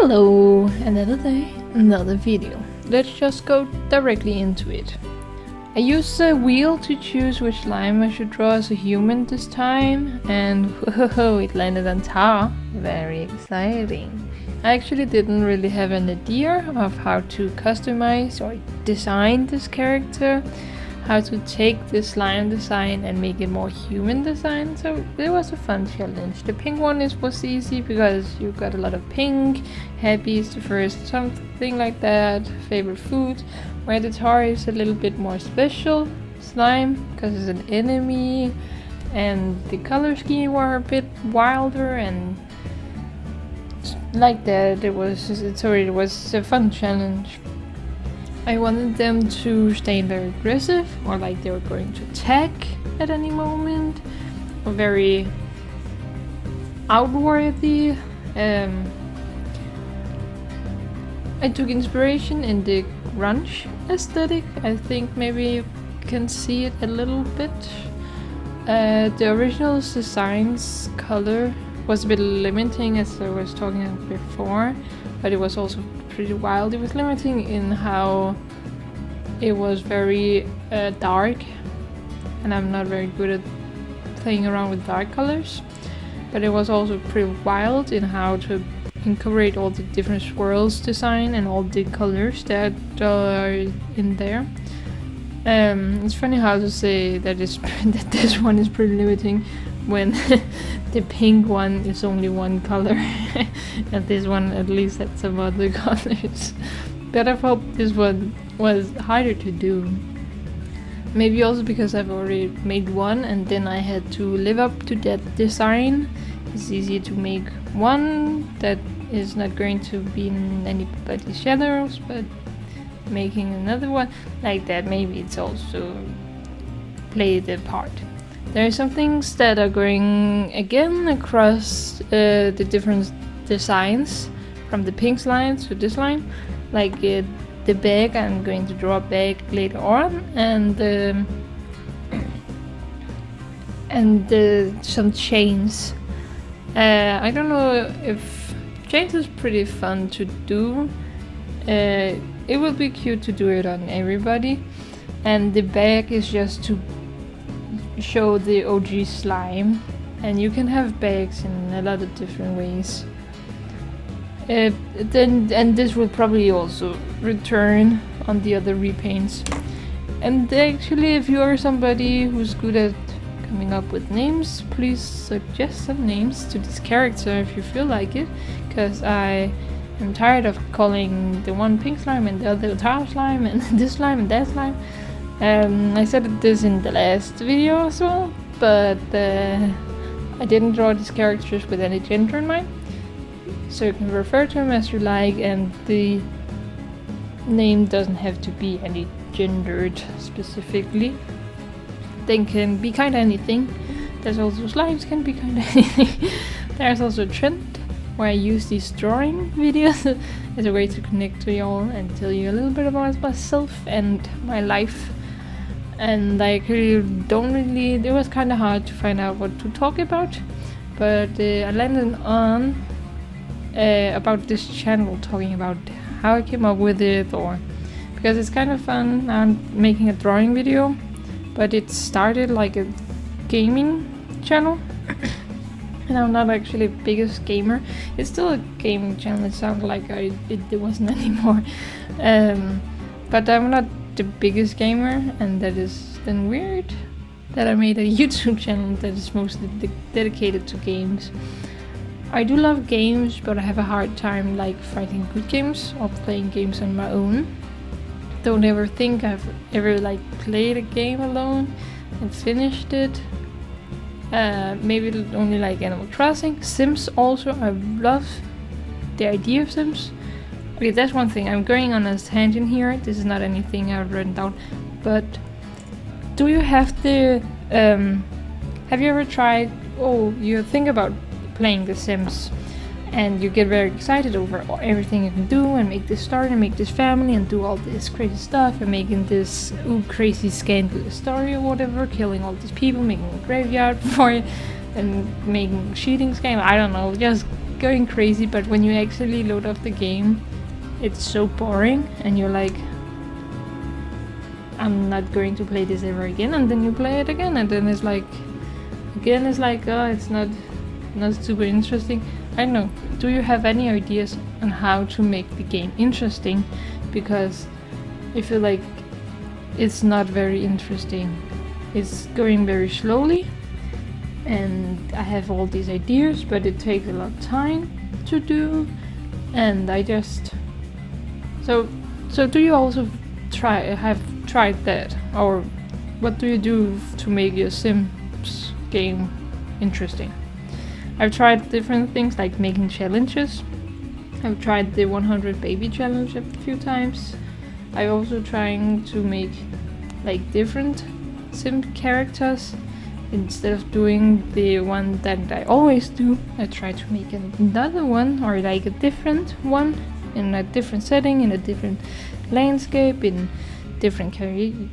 Hello, another day, another video. Let's just go directly into it. I used the wheel to choose which slime I should draw as a human this time, and whoa, it landed on Tar. Very exciting. I actually didn't really have an idea of how to customize or design this character, how to take this slime design and make it more human design, so it was a fun challenge. The pink one was easy because you got a lot of pink, happy is the first, something like that, favorite food, where the Tar is a little bit more special slime because it's an enemy, and the color scheme were a bit wilder and like that. It was a fun challenge. I wanted them to stay very aggressive, or like they were going to attack at any moment, or very outwardly. I took inspiration in the grunge aesthetic. I think maybe you can see it a little bit. The original design's color was a bit limiting, as I was talking about before, but it was also pretty wild. It was limiting in how it was very dark, and I'm not very good at playing around with dark colors, but it was also pretty wild in how to incorporate all the different swirls design and all the colors that are in there. It's funny how to say that that this one is pretty limiting when the pink one is only one color and this one at least had some other colors. But I hope this one was harder to do. Maybe also because I've already made one and then I had to live up to that design. It's easier to make one that is not going to be in anybody's shadows, but making another one like that, maybe it's also play the part. There are some things that are going again across the different designs, from the pink slime to this slime. Like the bag, I'm going to draw a bag later on, and some chains. I don't know if chains is pretty fun to do. It would be cute to do it on everybody, and the bag is just to show the OG slime, and you can have bags in a lot of different ways. And this will probably also return on the other repaints. And actually, if you are somebody who's good at coming up with names, please suggest some names to this character if you feel like it, because I am tired of calling the one pink slime and the other tar slime and this slime and that slime. I said this in the last video as well, but I didn't draw these characters with any gender in mind. So you can refer to them as you like, and the name doesn't have to be any gendered specifically. They can be kinda anything. There's also slimes can be kinda anything. There's also a trend where I use these drawing videos as a way to connect to you all and tell you a little bit about myself and my life. And I really it was kinda hard to find out what to talk about, but I landed on about this channel, talking about how I came up with it, or because it's kind of fun. Now I'm making a drawing video, but it started like a gaming channel and I'm not actually the biggest gamer. It's still a gaming channel. It sounds like it wasn't anymore, but I'm not the biggest gamer, and that is then weird that I made a YouTube channel that is mostly dedicated to games. I do love games, but I have a hard time like finding good games or playing games on my own. Don't ever think I've ever like played a game alone and finished it. Maybe only like Animal Crossing. Sims also, I love the idea of Sims. Okay, that's one thing. I'm going on a tangent here. This is not anything I've written down, but do you have the have you ever tried, you think about playing The Sims and you get very excited over everything you can do and make this story and make this family and do all this crazy stuff and making this crazy scandalous story or whatever, killing all these people, making a graveyard for it and making cheating scam, I don't know, just going crazy, but when you actually load up the game, it's so boring, and you're like, I'm not going to play this ever again, and then you play it again, and then it's like, oh, it's not super interesting. I don't know. Do you have any ideas on how to make the game interesting? Because I feel like it's not very interesting. It's going very slowly, and I have all these ideas, but it takes a lot of time to do, and I just... So do you also have tried that? Or what do you do to make your Sims game interesting? I've tried different things like making challenges. I've tried the 100 baby challenge a few times. I'm also trying to make like different Sim characters. Instead of doing the one that I always do, I try to make another one, or like a different one in a different setting, in a different landscape, in different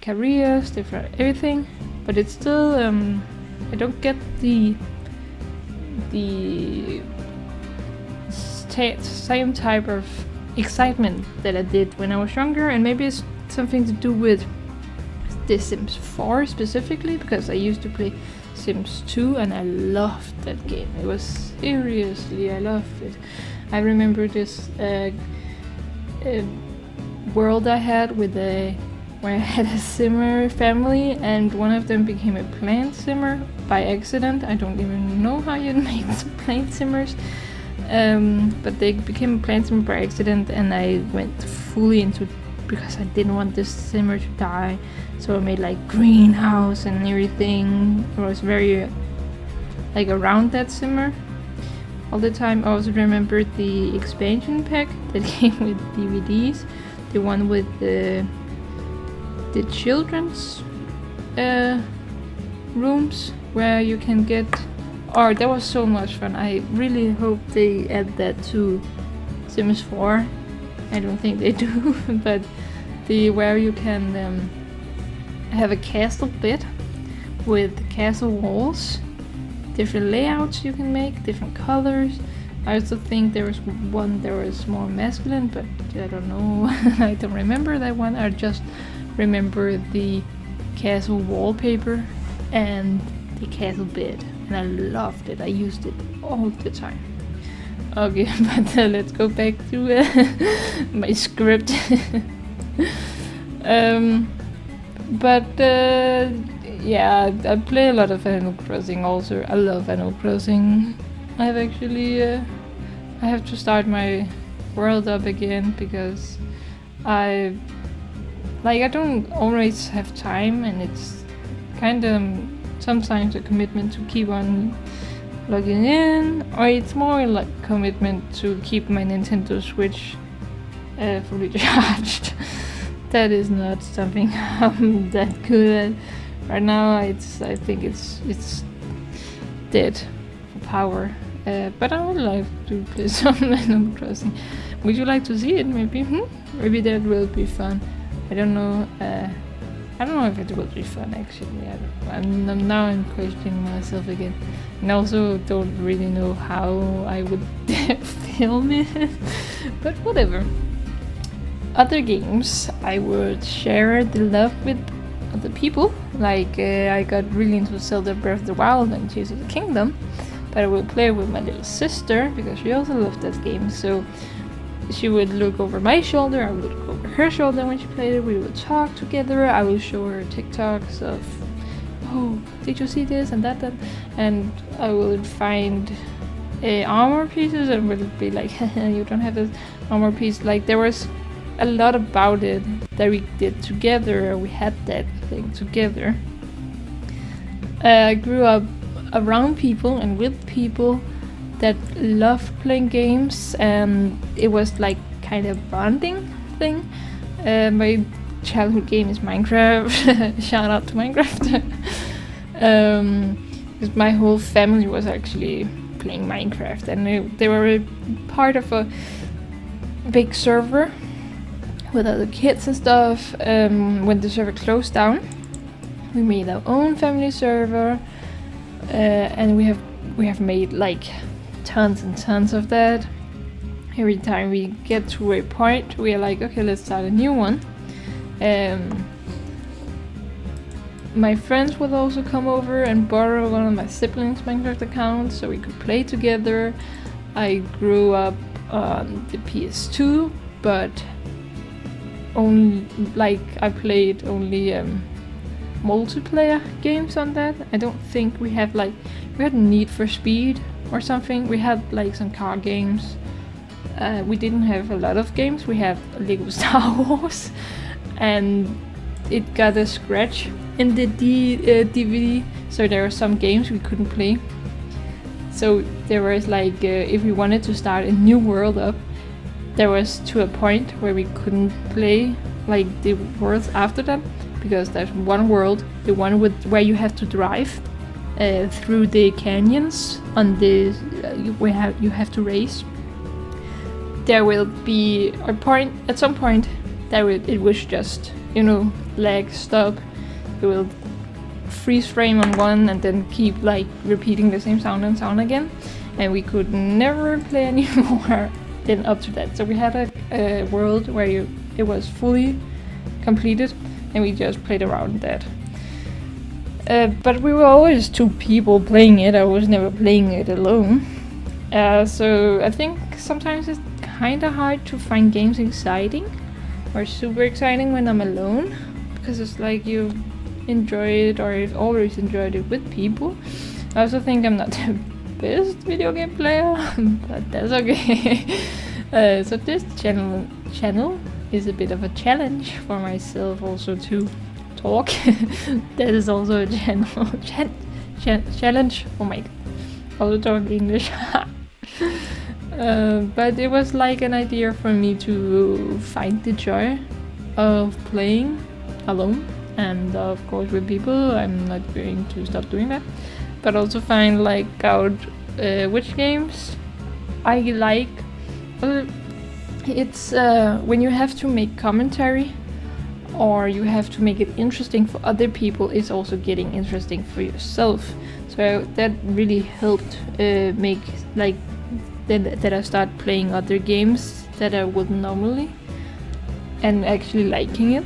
careers, different everything. But it's still I don't get the same type of excitement that I did when I was younger, and maybe it's something to do with The Sims 4 specifically, because I used to play Sims 2 and I loved that game. It was seriously, I loved it. I remember this world I had with where I had a simmer family, and one of them became a plant simmer by accident. I don't even know how you make plant simmers, but they became a plant simmer by accident, and I went fully into, because I didn't want this simmer to die, so I made like greenhouse and everything. I was very like around that simmer all the time. I also remember the expansion pack that came with DVDs, the one with the children's rooms where you can get... Oh, that was so much fun. I really hope they add that to Sims 4. I don't think they do, but where you can have a castle bed with castle walls, different layouts you can make, different colors. I also think there was one that was more masculine, but I don't know. I don't remember that one. I just remember the castle wallpaper and the castle bed, and I loved it. I used it all the time. Okay, but let's go back to my script. Yeah, I play a lot of Animal Crossing also. I love Animal Crossing. I have actually I have to start my world up again, because I don't always have time, and it's kind of sometimes a commitment to keep on logging in, or it's more like commitment to keep my Nintendo Switch fully charged. That is not something I'm that good at right now. I think it's dead for power. But I would like to play some Animal Crossing. Would you like to see it? Maybe. Maybe that will be fun. I don't know. I don't know if it will be fun actually. Now I'm questioning myself again, and also don't really know how I would film it. But whatever. Other games I would share the love with other people. Like I got really into Zelda Breath of the Wild and Tears of the Kingdom, but I would play with my little sister because she also loved that game. So she would look over my shoulder, I would look over her shoulder when she played it. We would talk together. I would show her TikToks of, oh, did you see this and that, and I would find armor pieces and would be like, you don't have this armor piece. Like there was a lot about it that we did together. We had that thing together. I grew up around people and with people that love playing games, and it was like kind of bonding thing. My childhood game is Minecraft. Shout out to Minecraft. Because my whole family was actually playing Minecraft, and they were a part of a big server with other kids and stuff. When the server closed down, we made our own family server, and we have made like tons and tons of that. Every time we get to a point, we are like, okay, let's start a new one. My friends would also come over and borrow one of my siblings' Minecraft accounts so we could play together. I grew up on the PS2, but only I played only multiplayer games on that. I don't think we had Need for Speed or something. We had like some car games. We didn't have a lot of games. We had Lego Star Wars, and it got a scratch in the DVD, so there were some games we couldn't play. So there was like, if we wanted to start a new world up, there was to a point where we couldn't play like the worlds after that, because there's one world, the one where you have to drive through the canyons on the you have to race. There will be a point at some point that it was just, you know, lag, stop. It will freeze frame on one and then keep like repeating the same sound and sound again, and we could never play anymore then up to that. So we had a world where it was fully completed, and we just played around that. But we were always two people playing it. I was never playing it alone. So I think sometimes it's kind of hard to find games exciting or super exciting when I'm alone, because it's like you enjoy it, or I've always enjoyed it with people. I also think I'm not the best video game player, but that's okay. So this channel is a bit of a challenge for myself also to talk. That is also a challenge. Oh my god, also talk English. But it was like an idea for me to find the joy of playing alone, and of course with people. I'm not going to stop doing that, but also find like out which games I like. It's when you have to make commentary, or you have to make it interesting for other people, it's also getting interesting for yourself. So that really helped make like that I start playing other games that I wouldn't normally, and actually liking it.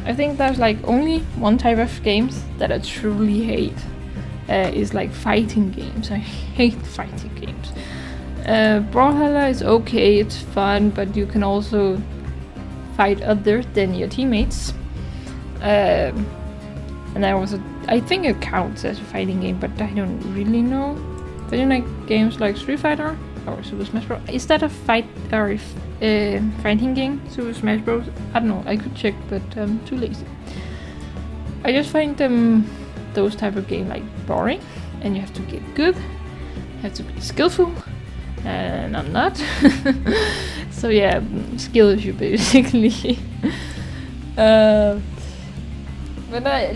I think there's like only one type of games that I truly hate, is like fighting games. I hate fighting games. Brawlhalla is okay, it's fun, but you can also fight other than your teammates. And I think it counts as a fighting game, but I don't really know. But you like games like Street Fighter or Super Smash Bros. Is that a fighting game? Super Smash Bros. I don't know. I could check, but I'm too lazy. I just find those type of game like boring, and you have to get good. You have to be skillful, and I'm not. So yeah, skill issue basically. But I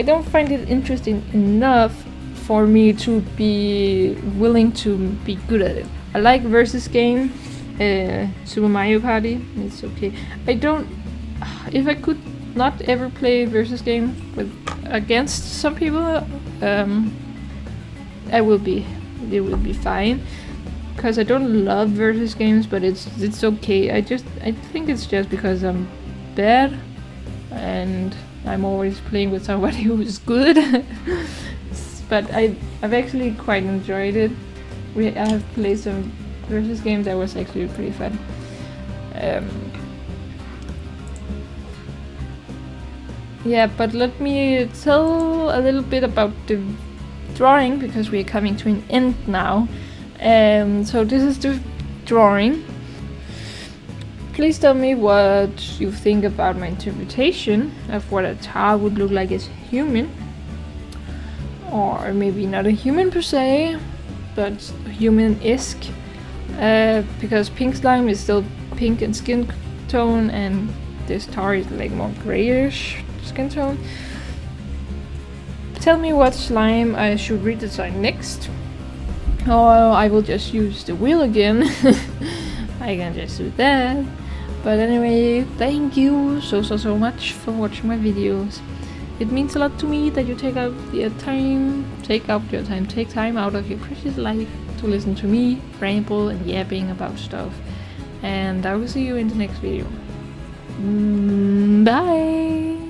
don't find it interesting enough for me to be willing to be good at it. I like versus game, Super Mario Party, it's okay. If I could not ever play versus game against some people, it will be fine. Because I don't love versus games, but it's okay. I think it's just because I'm bad, and I'm always playing with somebody who's good. But I've actually quite enjoyed it. I have played some versus games that was actually pretty fun. Yeah, but let me tell a little bit about the drawing, because we are coming to an end now. So this is the drawing. Please tell me what you think about my interpretation of what a Tar would look like as human. Or maybe not a human per se, but human-esque. Because pink slime is still pink in skin tone, and this Tar is like more grayish skin tone. Tell me what slime I should redesign next. Or I will just use the wheel again. I can just do that. But anyway, thank you so much for watching my videos. It means a lot to me that you take time out of your precious life to listen to me ramble and yapping about stuff. And I will see you in the next video. Bye!